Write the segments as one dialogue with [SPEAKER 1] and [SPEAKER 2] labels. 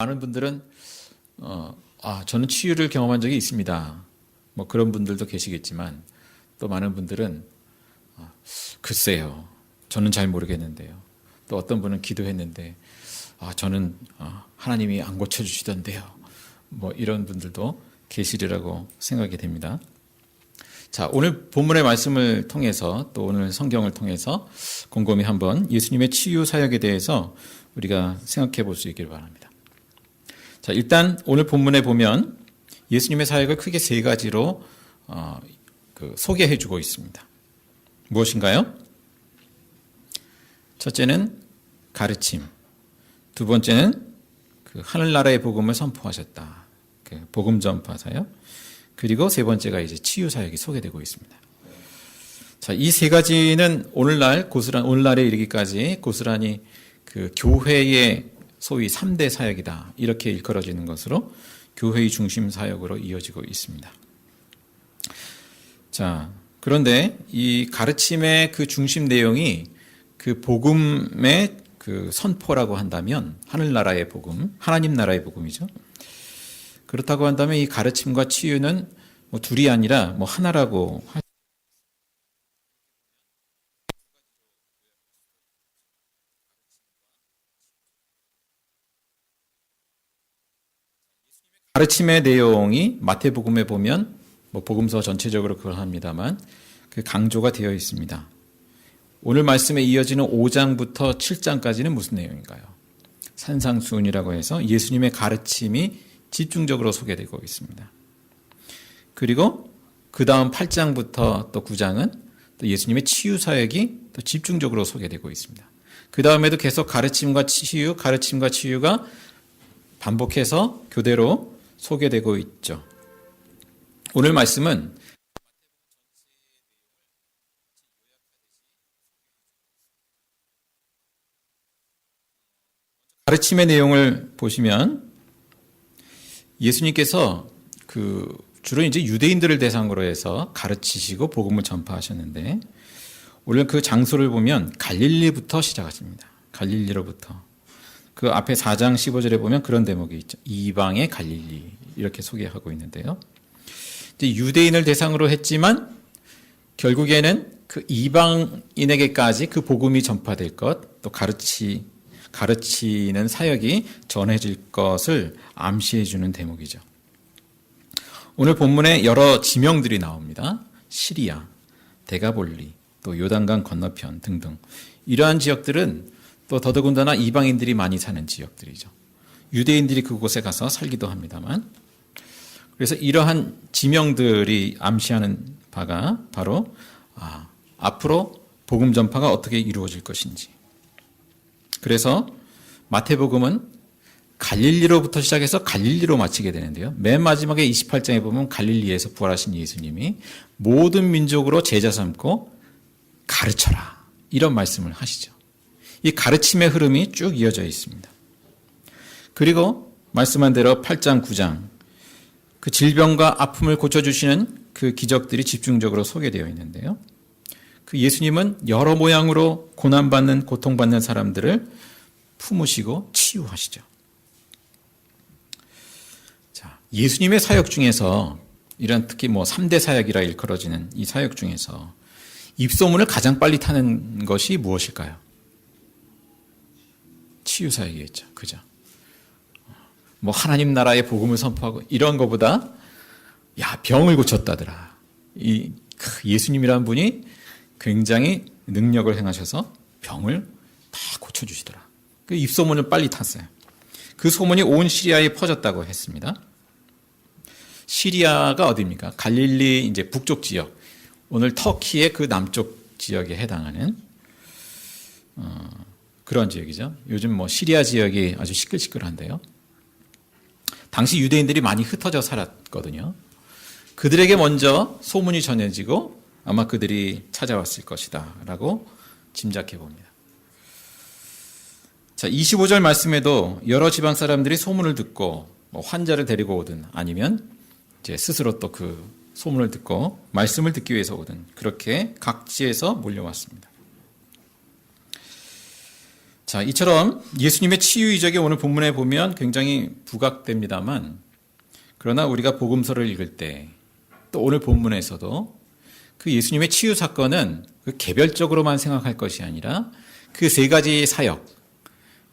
[SPEAKER 1] 많은 분들은 저는 치유를 경험한 적이 있습니다. 뭐 그런 분들도 계시겠지만 또 많은 분들은 글쎄요, 저는 잘 모르겠는데요. 또 어떤 분은 기도했는데 저는 하나님이 안 고쳐주시던데요. 뭐 이런 분들도 계시리라고 생각이 됩니다. 자, 오늘 본문의 말씀을 통해서 또 오늘 성경을 통해서 곰곰이 한번 예수님의 치유 사역에 대해서 우리가 생각해 볼 수 있기를 바랍니다. 자, 일단 오늘 본문에 보면 예수님의 사역을 크게 세 가지로 소개해 주고 있습니다. 무엇인가요? 첫째는 가르침, 두 번째는 하늘나라의 복음을 선포하셨다. 복음 전파사역. 그리고 세 번째가 이제 치유 사역이 소개되고 있습니다. 자, 이 세 가지는 오늘날에 이르기까지 고스란히 교회의 소위 3대 사역이다. 이렇게 일컬어지는 것으로 교회의 중심 사역으로 이어지고 있습니다. 자, 그런데 이 가르침의 중심 내용이 복음의 선포라고 한다면 하늘나라의 복음, 하나님 나라의 복음이죠. 그렇다고 한다면 이 가르침과 치유는 둘이 아니라 하나라고 가르침의 내용이 마태복음에 보면 복음서 전체적으로 그걸 합니다만 강조가 되어 있습니다. 오늘 말씀에 이어지는 5장부터 7장까지는 무슨 내용인가요? 산상수훈이라고 해서 예수님의 가르침이 집중적으로 소개되고 있습니다. 그리고 그 다음 8장부터 또 9장은 또 예수님의 치유 사역이 또 집중적으로 소개되고 있습니다. 그 다음에도 계속 가르침과 치유가 반복해서 교대로 소개되고 있죠. 오늘 말씀은 가르침의 내용을 보시면 예수님께서 주로 이제 유대인들을 대상으로 해서 가르치시고 복음을 전파하셨는데 오늘 그 장소를 보면 갈릴리부터 시작하십니다. 갈릴리로부터. 그 앞에 4장 15절에 보면 그런 대목이 있죠. 이방의 갈릴리 이렇게 소개하고 있는데요. 이제 유대인을 대상으로 했지만 결국에는 이방인에게까지 복음이 전파될 것, 또 가르치는 사역이 전해질 것을 암시해 주는 대목이죠. 오늘 본문에 여러 지명들이 나옵니다. 시리아, 데가볼리, 또 요단강 건너편 등등. 이러한 지역들은 또 더더군다나 이방인들이 많이 사는 지역들이죠. 유대인들이 그곳에 가서 살기도 합니다만. 그래서 이러한 지명들이 암시하는 바가 바로 앞으로 복음 전파가 어떻게 이루어질 것인지. 그래서 마태복음은 갈릴리로부터 시작해서 갈릴리로 마치게 되는데요. 맨 마지막에 28장에 보면 갈릴리에서 부활하신 예수님이 모든 민족으로 제자 삼고 가르쳐라. 이런 말씀을 하시죠. 이 가르침의 흐름이 쭉 이어져 있습니다. 그리고 말씀한 대로 8장, 9장 질병과 아픔을 고쳐주시는 기적들이 집중적으로 소개되어 있는데요. 예수님은 여러 모양으로 고난받는, 고통받는 사람들을 품으시고 치유하시죠. 자, 예수님의 사역 중에서 이런 특히 3대 사역이라 일컬어지는 이 사역 중에서 입소문을 가장 빨리 타는 것이 무엇일까요? 치유 사역이겠죠. 그죠? 하나님 나라의 복음을 선포하고 이런 것보다 병을 고쳤다더라. 이 예수님이라는 분이 굉장히 능력을 행하셔서 병을 다 고쳐주시더라. 입소문을 빨리 탔어요. 그 소문이 온 시리아에 퍼졌다고 했습니다. 시리아가 어디입니까? 갈릴리 이제 북쪽 지역, 오늘 터키의 남쪽 지역에 해당하는 그런 지역이죠. 요즘 시리아 지역이 아주 시끌시끌한데요. 당시 유대인들이 많이 흩어져 살았거든요. 그들에게 먼저 소문이 전해지고 아마 그들이 찾아왔을 것이다 라고 짐작해 봅니다. 자, 25절 말씀에도 여러 지방 사람들이 소문을 듣고 환자를 데리고 오든 아니면 이제 스스로 또 소문을 듣고 말씀을 듣기 위해서 오든 그렇게 각지에서 몰려왔습니다. 자, 이처럼 예수님의 치유 이적이 오늘 본문에 보면 굉장히 부각됩니다만, 그러나 우리가 복음서를 읽을 때, 또 오늘 본문에서도 그 예수님의 치유 사건은 그 개별적으로만 생각할 것이 아니라 그 세 가지 사역,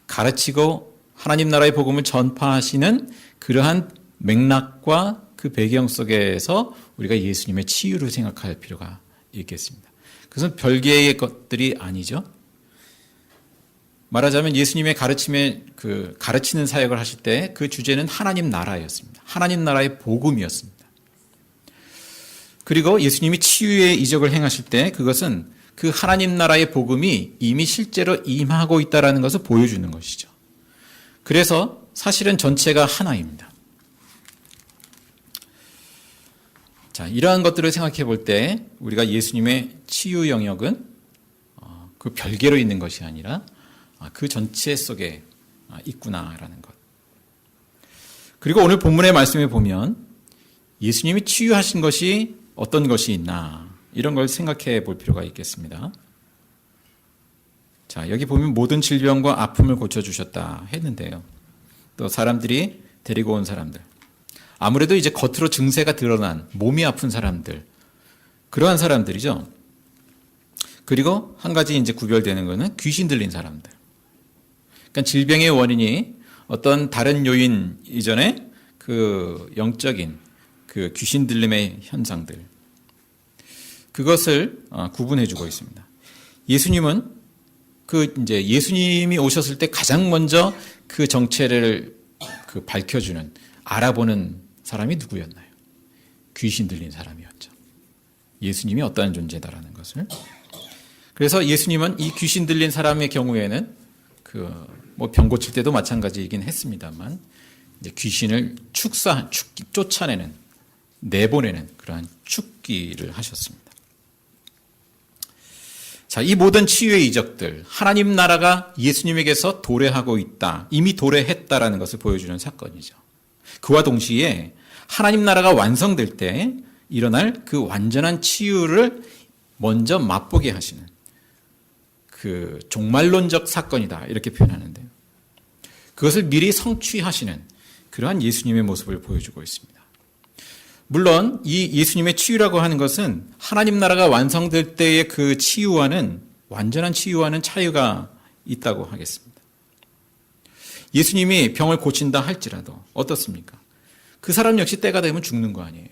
[SPEAKER 1] 가르치고 하나님 나라의 복음을 전파하시는 그러한 맥락과 그 배경 속에서 우리가 예수님의 치유를 생각할 필요가 있겠습니다. 그것은 별개의 것들이 아니죠. 말하자면 예수님의 가르침에 가르치는 사역을 하실 때 그 주제는 하나님 나라였습니다. 하나님 나라의 복음이었습니다. 그리고 예수님이 치유의 이적을 행하실 때 그것은 그 하나님 나라의 복음이 이미 실제로 임하고 있다는 것을 보여주는 것이죠. 그래서 사실은 전체가 하나입니다. 자, 이러한 것들을 생각해 볼 때 우리가 예수님의 치유 영역은 그 별개로 있는 것이 아니라 그 전체 속에 있구나라는 것. 그리고 오늘 본문의 말씀에 보면 예수님이 치유하신 것이 어떤 것이 있나 이런 걸 생각해 볼 필요가 있겠습니다. 자, 여기 보면 모든 질병과 아픔을 고쳐주셨다 했는데요. 또 사람들이 데리고 온 사람들. 아무래도 이제 겉으로 증세가 드러난 몸이 아픈 사람들. 그러한 사람들이죠. 그리고 한 가지 이제 구별되는 것은 귀신 들린 사람들. 그러니까 질병의 원인이 어떤 다른 요인 이전에 그 영적인 그 귀신 들림의 현상들. 그것을 구분해 주고 있습니다. 예수님은 이제 예수님이 오셨을 때 가장 먼저 그 정체를 밝혀주는, 알아보는 사람이 누구였나요? 귀신 들린 사람이었죠. 예수님이 어떠한 존재다라는 것을. 그래서 예수님은 이 귀신 들린 사람의 경우에는 병 고칠 때도 마찬가지이긴 했습니다만, 이제 귀신을 쫓아내는, 내보내는 그러한 축기를 하셨습니다. 자, 이 모든 치유의 이적들, 하나님 나라가 예수님에게서 도래하고 있다, 이미 도래했다라는 것을 보여주는 사건이죠. 그와 동시에 하나님 나라가 완성될 때 일어날 그 완전한 치유를 먼저 맛보게 하시는 그 종말론적 사건이다, 이렇게 표현하는데요. 그것을 미리 성취하시는 그러한 예수님의 모습을 보여주고 있습니다. 물론 이 예수님의 치유라고 하는 것은 하나님 나라가 완성될 때의 그 치유와는, 완전한 치유와는 차이가 있다고 하겠습니다. 예수님이 병을 고친다 할지라도 어떻습니까? 그 사람 역시 때가 되면 죽는 거 아니에요.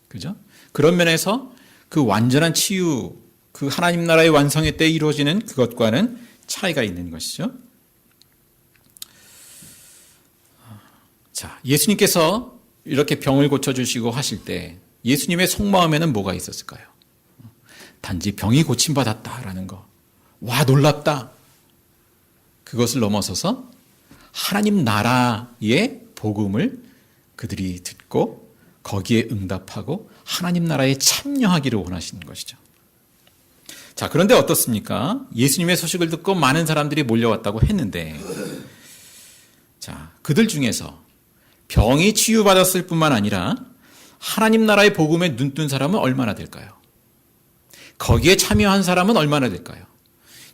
[SPEAKER 1] 그죠? 그런 면에서 그 완전한 치유, 그 하나님 나라의 완성의 때 이루어지는 그것과는 차이가 있는 것이죠. 자, 예수님께서 이렇게 병을 고쳐주시고 하실 때 예수님의 속마음에는 뭐가 있었을까요? 단지 병이 고침받았다라는 거. 와, 놀랍다. 그것을 넘어서서 하나님 나라의 복음을 그들이 듣고 거기에 응답하고 하나님 나라에 참여하기를 원하시는 것이죠. 자, 그런데 어떻습니까? 예수님의 소식을 듣고 많은 사람들이 몰려왔다고 했는데, 자, 그들 중에서 병이 치유받았을 뿐만 아니라 하나님 나라의 복음에 눈뜬 사람은 얼마나 될까요? 거기에 참여한 사람은 얼마나 될까요?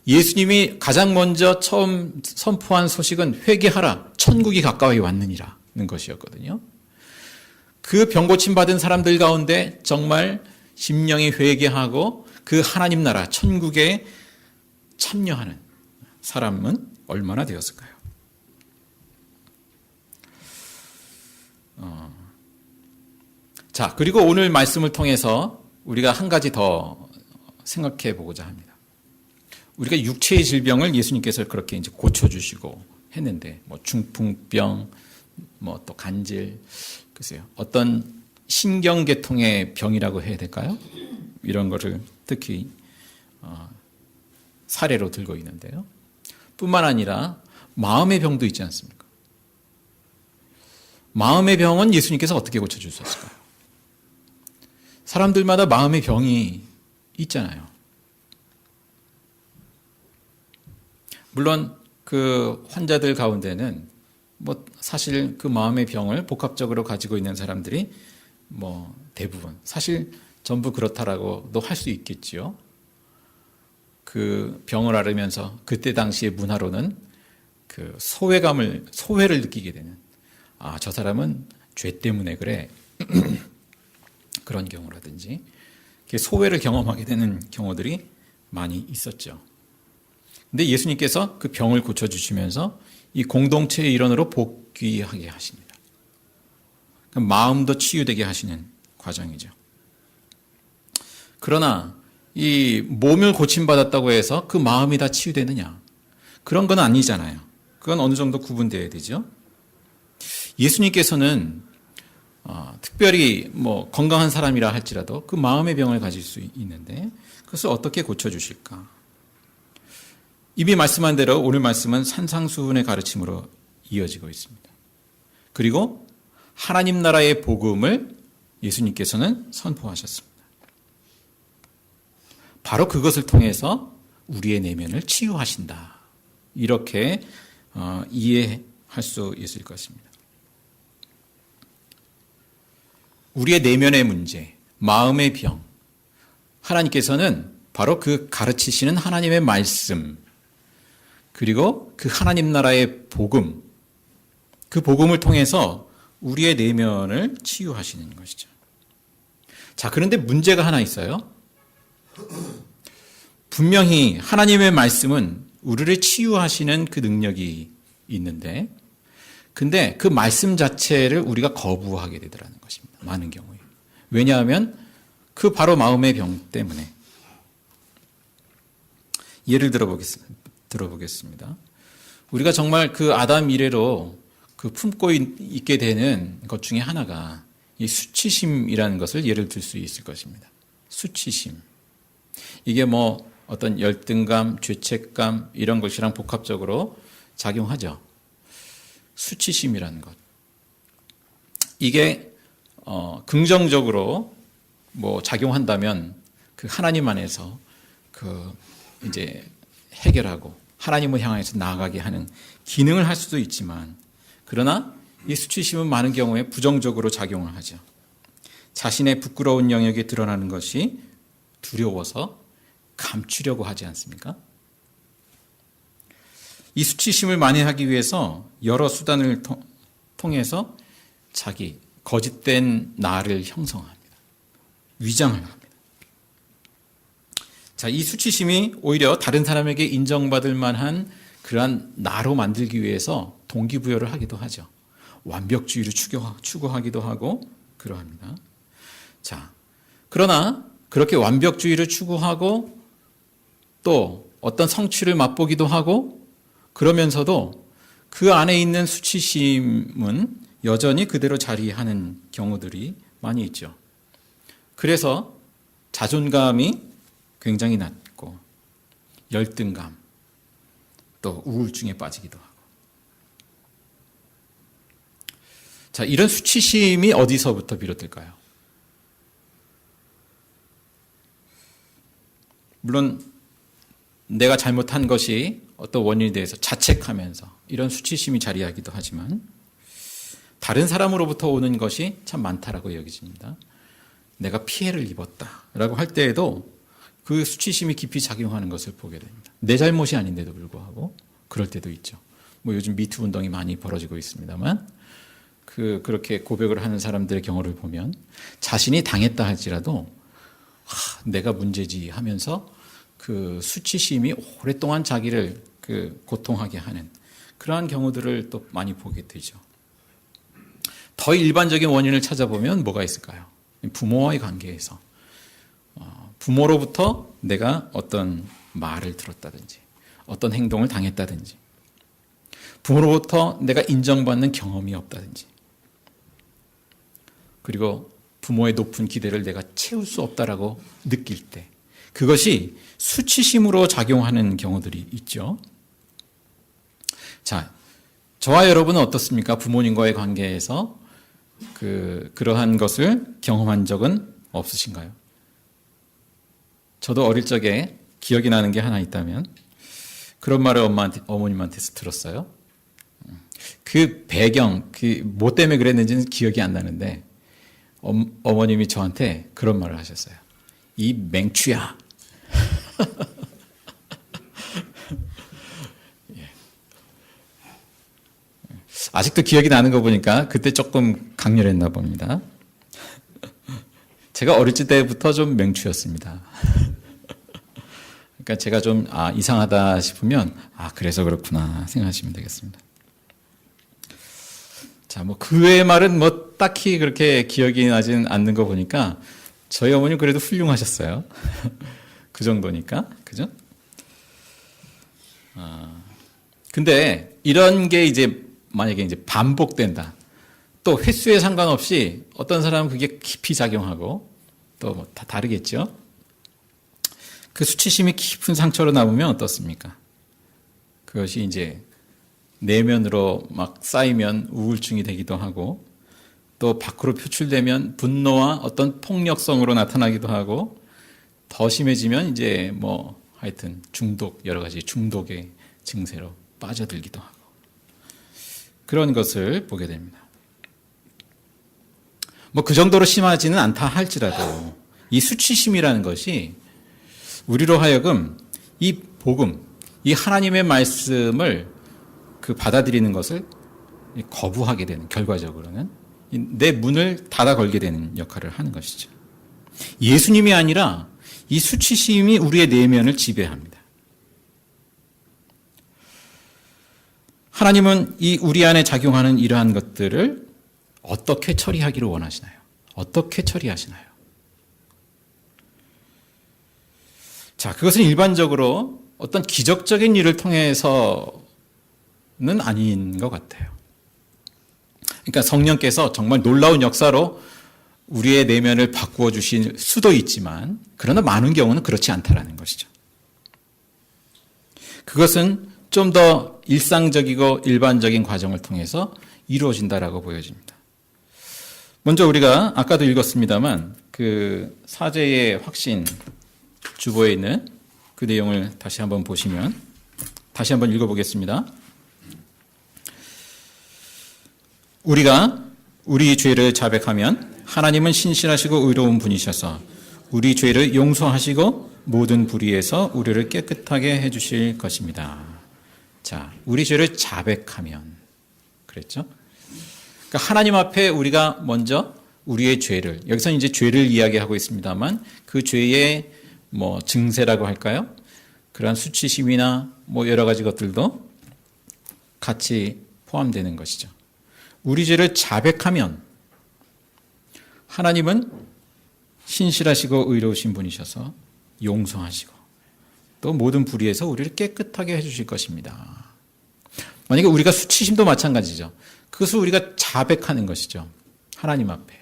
[SPEAKER 1] 예수님이 가장 먼저 처음 선포한 소식은 회개하라, 천국이 가까이 왔느니라는 것이었거든요. 그 병 고침 받은 사람들 가운데 정말 심령이 회개하고 그 하나님 나라, 천국에 참여하는 사람은 얼마나 되었을까요? 자, 그리고 오늘 말씀을 통해서 우리가 한 가지 더 생각해 보고자 합니다. 우리가 육체의 질병을 예수님께서 그렇게 이제 고쳐주시고 했는데, 중풍병, 또 간질, 글쎄요, 어떤 신경계통의 병이라고 해야 될까요? 이런 것을 특히 사례로 들고 있는데요. 뿐만 아니라 마음의 병도 있지 않습니까? 마음의 병은 예수님께서 어떻게 고쳐주셨을까요? 사람들마다 마음의 병이 있잖아요. 물론 그 환자들 가운데는 사실 그 마음의 병을 복합적으로 가지고 있는 사람들이 대부분, 사실 전부 그렇다라고도 할 수 있겠지요. 그 병을 앓으면서 그때 당시의 문화로는 그 소회를 느끼게 되는, 아, 저 사람은 죄 때문에 그래. 그런 경우라든지 소외를 경험하게 되는 경우들이 많이 있었죠. 근데 예수님께서 그 병을 고쳐주시면서 이 공동체의 일원으로 복귀하게 하십니다. 마음도 치유되게 하시는 과정이죠. 그러나 이 몸을 고침받았다고 해서 그 마음이 다 치유되느냐? 그런 건 아니잖아요. 그건 어느 정도 구분되어야 되죠. 예수님께서는 특별히 건강한 사람이라 할지라도 그 마음의 병을 가질 수 있는데 그것을 어떻게 고쳐주실까? 이미 말씀한 대로 오늘 말씀은 산상수훈의 가르침으로 이어지고 있습니다. 그리고 하나님 나라의 복음을 예수님께서는 선포하셨습니다. 바로 그것을 통해서 우리의 내면을 치유하신다. 이렇게 이해할 수 있을 것입니다. 우리의 내면의 문제, 마음의 병, 하나님께서는 바로 그 가르치시는 하나님의 말씀, 그리고 그 하나님 나라의 복음, 그 복음을 통해서 우리의 내면을 치유하시는 것이죠. 자, 그런데 문제가 하나 있어요. 분명히 하나님의 말씀은 우리를 치유하시는 그 능력이 있는데, 근데 그 말씀 자체를 우리가 거부하게 되더라는 것입니다. 많은 경우에. 왜냐하면 그 바로 마음의 병 때문에. 예를 들어보겠습니다. 우리가 정말 그 아담 이래로 그 품고 있게 되는 것 중에 하나가 이 수치심이라는 것을 예를 들 수 있을 것입니다. 수치심. 이게 어떤 열등감, 죄책감 이런 것이랑 복합적으로 작용하죠. 수치심이라는 것. 이게 긍정적으로 작용한다면 그 하나님 안에서 이제 해결하고 하나님을 향해서 나아가게 하는 기능을 할 수도 있지만, 그러나 이 수치심은 많은 경우에 부정적으로 작용을 하죠. 자신의 부끄러운 영역이 드러나는 것이 두려워서 감추려고 하지 않습니까? 이 수치심을 만회하기 위해서 여러 수단을 통해서 자기 거짓된 나를 형성합니다. 위장을 합니다. 자, 이 수치심이 오히려 다른 사람에게 인정받을 만한 그러한 나로 만들기 위해서 동기부여를 하기도 하죠. 완벽주의를 추구하기도 하고 그러합니다. 자, 그러나 그렇게 완벽주의를 추구하고 또 어떤 성취를 맛보기도 하고 그러면서도 그 안에 있는 수치심은 여전히 그대로 자리하는 경우들이 많이 있죠. 그래서 자존감이 굉장히 낮고 열등감, 또 우울증에 빠지기도 하고. 자, 이런 수치심이 어디서부터 비롯될까요? 물론 내가 잘못한 것이 어떤 원인에 대해서 자책하면서 이런 수치심이 자리하기도 하지만 다른 사람으로부터 오는 것이 참 많다라고 여겨집니다. 내가 피해를 입었다라고 할 때에도 그 수치심이 깊이 작용하는 것을 보게 됩니다. 내 잘못이 아닌데도 불구하고 그럴 때도 있죠. 요즘 미투 운동이 많이 벌어지고 있습니다만 그렇게 고백을 하는 사람들의 경우를 보면 자신이 당했다 할지라도 내가 문제지 하면서 그 수치심이 오랫동안 자기를 고통하게 하는 그러한 경우들을 또 많이 보게 되죠. 더 일반적인 원인을 찾아보면 뭐가 있을까요? 부모와의 관계에서 부모로부터 내가 어떤 말을 들었다든지 어떤 행동을 당했다든지 부모로부터 내가 인정받는 경험이 없다든지 그리고 부모의 높은 기대를 내가 채울 수 없다라고 느낄 때 그것이 수치심으로 작용하는 경우들이 있죠. 자, 저와 여러분은 어떻습니까? 부모님과의 관계에서 그러한 것을 경험한 적은 없으신가요? 저도 어릴 적에 기억이 나는 게 하나 있다면 그런 말을 어머님한테서 들었어요. 그 배경, 뭐 때문에 그랬는지는 기억이 안 나는데 어머님이 저한테 그런 말을 하셨어요. 이 맹추야. 아직도 기억이 나는 거 보니까 그때 조금 강렬했나 봅니다. 제가 어릴 때부터 좀 맹추였습니다. 그러니까 제가 좀 이상하다 싶으면 그래서 그렇구나 생각하시면 되겠습니다. 자, 뭐 그 외의 말은 뭐 딱히 그렇게 기억이 나진 않는 거 보니까 저희 어머니 그래도 훌륭하셨어요. 그 정도니까, 그죠? 근데 이런 게 이제 만약에 이제 반복된다. 또 횟수에 상관없이 어떤 사람은 그게 깊이 작용하고 또 뭐 다 다르겠죠. 그 수치심이 깊은 상처로 남으면 어떻습니까? 그것이 이제 내면으로 막 쌓이면 우울증이 되기도 하고 또 밖으로 표출되면 분노와 어떤 폭력성으로 나타나기도 하고 더 심해지면 이제 뭐 하여튼 중독, 여러 가지 중독의 증세로 빠져들기도 하고 그런 것을 보게 됩니다. 뭐 그 정도로 심하지는 않다 할지라도 이 수치심이라는 것이 우리로 하여금 이 복음, 이 하나님의 말씀을 받아들이는 것을 거부하게 되는, 결과적으로는 내 문을 닫아 걸게 되는 역할을 하는 것이죠. 예수님이 아니라 이 수치심이 우리의 내면을 지배합니다. 하나님은 이 우리 안에 작용하는 이러한 것들을 어떻게 처리하기를 원하시나요? 어떻게 처리하시나요? 자, 그것은 일반적으로 어떤 기적적인 일을 통해서는 아닌 것 같아요. 그러니까 성령께서 정말 놀라운 역사로 우리의 내면을 바꾸어 주실 수도 있지만, 그러나 많은 경우는 그렇지 않다라는 것이죠. 그것은 좀 더 일상적이고 일반적인 과정을 통해서 이루어진다라고 보여집니다. 먼저 우리가 아까도 읽었습니다만 그 사제의 확신 주보에 있는 그 내용을 다시 한번 보시면, 다시 한번 읽어보겠습니다. 우리가 우리 죄를 자백하면 하나님은 신실하시고 의로운 분이셔서 우리 죄를 용서하시고 모든 불의에서 우리를 깨끗하게 해주실 것입니다. 자, 우리 죄를 자백하면 그랬죠? 그러니까 하나님 앞에 우리가 먼저 우리의 죄를, 여기서 이제 죄를 이야기하고 있습니다만 그 죄의 뭐 증세라고 할까요? 그러한 수치심이나 뭐 여러 가지 것들도 같이 포함되는 것이죠. 우리 죄를 자백하면 하나님은 신실하시고 의로우신 분이셔서 용서하시고 또 모든 불의에서 우리를 깨끗하게 해주실 것입니다. 만약에 우리가 수치심도 마찬가지죠. 그것을 우리가 자백하는 것이죠. 하나님 앞에.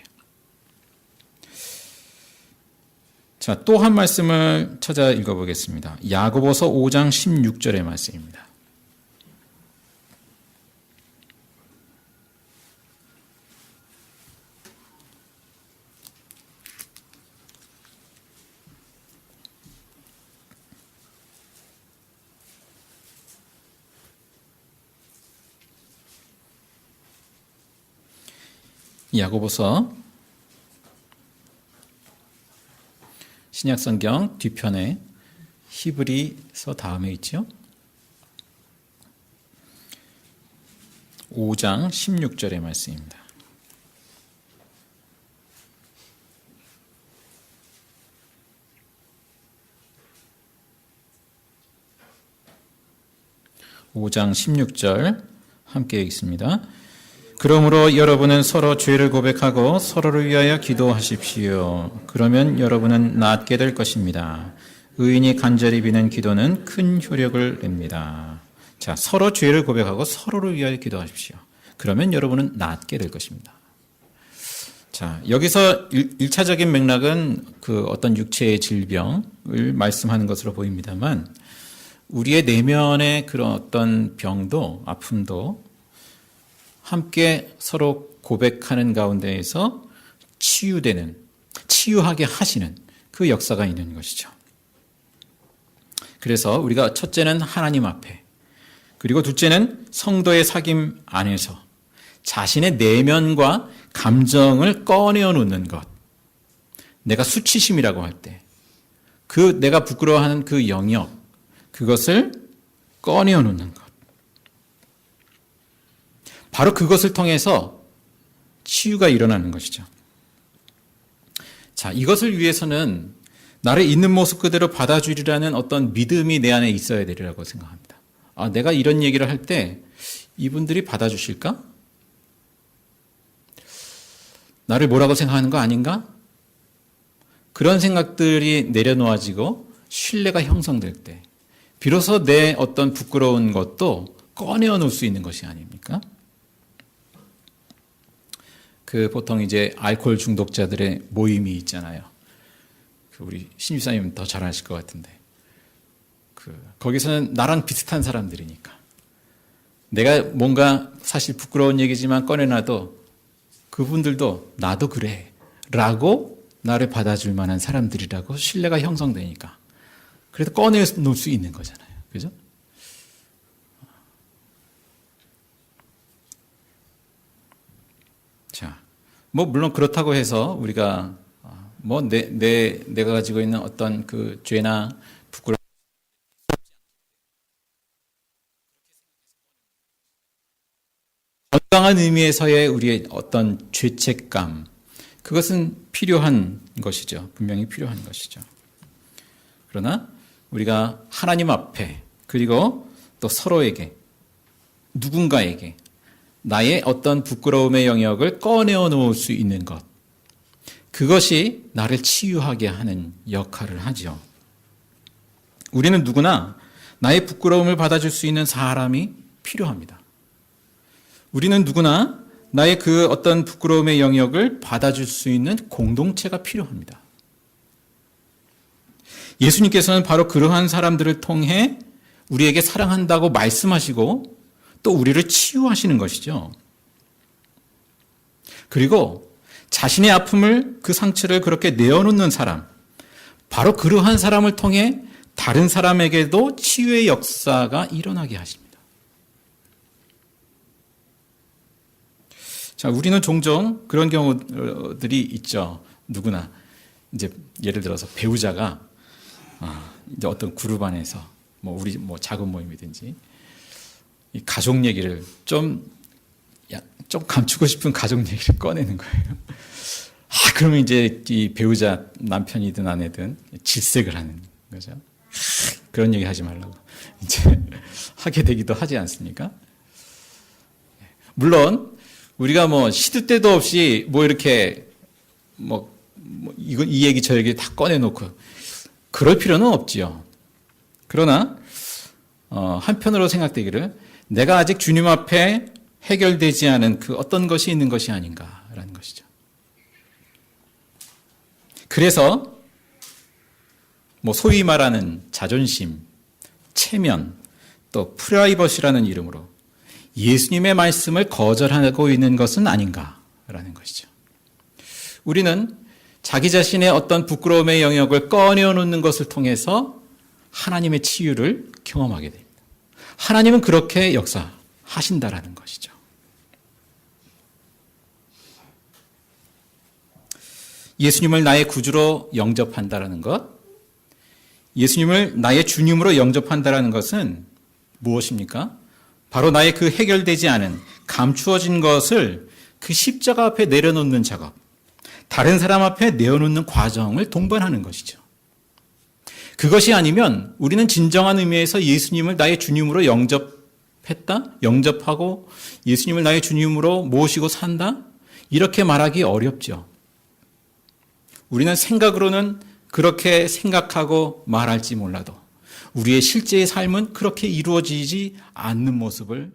[SPEAKER 1] 자, 또 한 말씀을 찾아 읽어보겠습니다. 야고보서 5장 16절의 말씀입니다. 야고보서 신약성경 뒤편에 히브리서 다음에 있죠. 5장 16절의 말씀입니다. (5장 16절) 함께 읽습니다. 그러므로 여러분은 서로 죄를 고백하고 서로를 위하여 기도하십시오. 그러면 여러분은 낫게 될 것입니다. 의인이 간절히 비는 기도는 큰 효력을 냅니다. 자, 서로 죄를 고백하고 서로를 위하여 기도하십시오. 그러면 여러분은 낫게 될 것입니다. 자, 여기서 1차적인 맥락은 그 어떤 육체의 질병을 말씀하는 것으로 보입니다만 우리의 내면의 그런 어떤 병도, 아픔도 함께 서로 고백하는 가운데에서 치유하게 하시는 그 역사가 있는 것이죠. 그래서 우리가 첫째는 하나님 앞에, 그리고 둘째는 성도의 사귐 안에서 자신의 내면과 감정을 꺼내어 놓는 것. 내가 수치심이라고 할 때, 그 내가 부끄러워하는 그 영역, 그것을 꺼내어 놓는 것. 바로 그것을 통해서 치유가 일어나는 것이죠. 자, 이것을 위해서는 나를 있는 모습 그대로 받아주리라는 어떤 믿음이 내 안에 있어야 되리라고 생각합니다. 아, 내가 이런 얘기를 할 때 이분들이 받아주실까? 나를 뭐라고 생각하는 거 아닌가? 그런 생각들이 내려놓아지고 신뢰가 형성될 때 비로소 내 어떤 부끄러운 것도 꺼내어 놓을 수 있는 것이 아닙니까? 그 보통 이제 알코올 중독자들의 모임이 있잖아요. 우리 신입사님 더 잘 아실 것 같은데. 거기서는 나랑 비슷한 사람들이니까. 내가 뭔가 사실 부끄러운 얘기지만 꺼내놔도 그분들도 나도 그래 라고 나를 받아줄 만한 사람들이라고 신뢰가 형성되니까. 그래서 꺼내놓을 수 있는 거잖아요. 그죠? 자, 뭐 물론 그렇다고 해서 우리가 뭐 내가 가지고 있는 어떤 그 죄나 부끄러움 건강한 의미에서의 우리의 어떤 죄책감 그것은 필요한 것이죠. 분명히 필요한 것이죠. 그러나 우리가 하나님 앞에 그리고 또 서로에게 누군가에게 나의 어떤 부끄러움의 영역을 꺼내어 놓을 수 있는 것 그것이 나를 치유하게 하는 역할을 하죠. 우리는 누구나 나의 부끄러움을 받아줄 수 있는 사람이 필요합니다. 우리는 누구나 나의 그 어떤 부끄러움의 영역을 받아줄 수 있는 공동체가 필요합니다. 예수님께서는 바로 그러한 사람들을 통해 우리에게 사랑한다고 말씀하시고 또 우리를 치유하시는 것이죠. 그리고 자신의 아픔을 그 상처를 그렇게 내어놓는 사람, 바로 그러한 사람을 통해 다른 사람에게도 치유의 역사가 일어나게 하십니다. 자, 우리는 종종 그런 경우들이 있죠. 누구나 이제 예를 들어서 배우자가 이제 어떤 그룹 안에서 우리 작은 모임이든지 이 가족 얘기를 좀 감추고 싶은 가족 얘기를 꺼내는 거예요. 그러면 이제 이 배우자 남편이든 아내든 질색을 하는 거죠. 그런 얘기 하지 말라고 이제 하게 되기도 하지 않습니까? 물론 우리가 시도 때도 없이 이렇게 이 얘기 저 얘기 다 꺼내놓고 그럴 필요는 없지요. 그러나 한편으로 생각되기를 내가 아직 주님 앞에 해결되지 않은 그 어떤 것이 있는 것이 아닌가라는 것이죠. 그래서 소위 말하는 자존심, 체면, 또 프라이버시라는 이름으로 예수님의 말씀을 거절하고 있는 것은 아닌가라는 것이죠. 우리는 자기 자신의 어떤 부끄러움의 영역을 꺼내놓는 것을 통해서 하나님의 치유를 경험하게 됩니다. 하나님은 그렇게 역사하신다라는 것이죠. 예수님을 나의 구주로 영접한다라는 것, 예수님을 나의 주님으로 영접한다라는 것은 무엇입니까? 바로 나의 그 해결되지 않은 감추어진 것을 그 십자가 앞에 내려놓는 작업, 다른 사람 앞에 내어놓는 과정을 동반하는 것이죠. 그것이 아니면 우리는 진정한 의미에서 예수님을 나의 주님으로 영접하고 예수님을 나의 주님으로 모시고 산다? 이렇게 말하기 어렵죠. 우리는 생각으로는 그렇게 생각하고 말할지 몰라도 우리의 실제의 삶은 그렇게 이루어지지 않는 모습을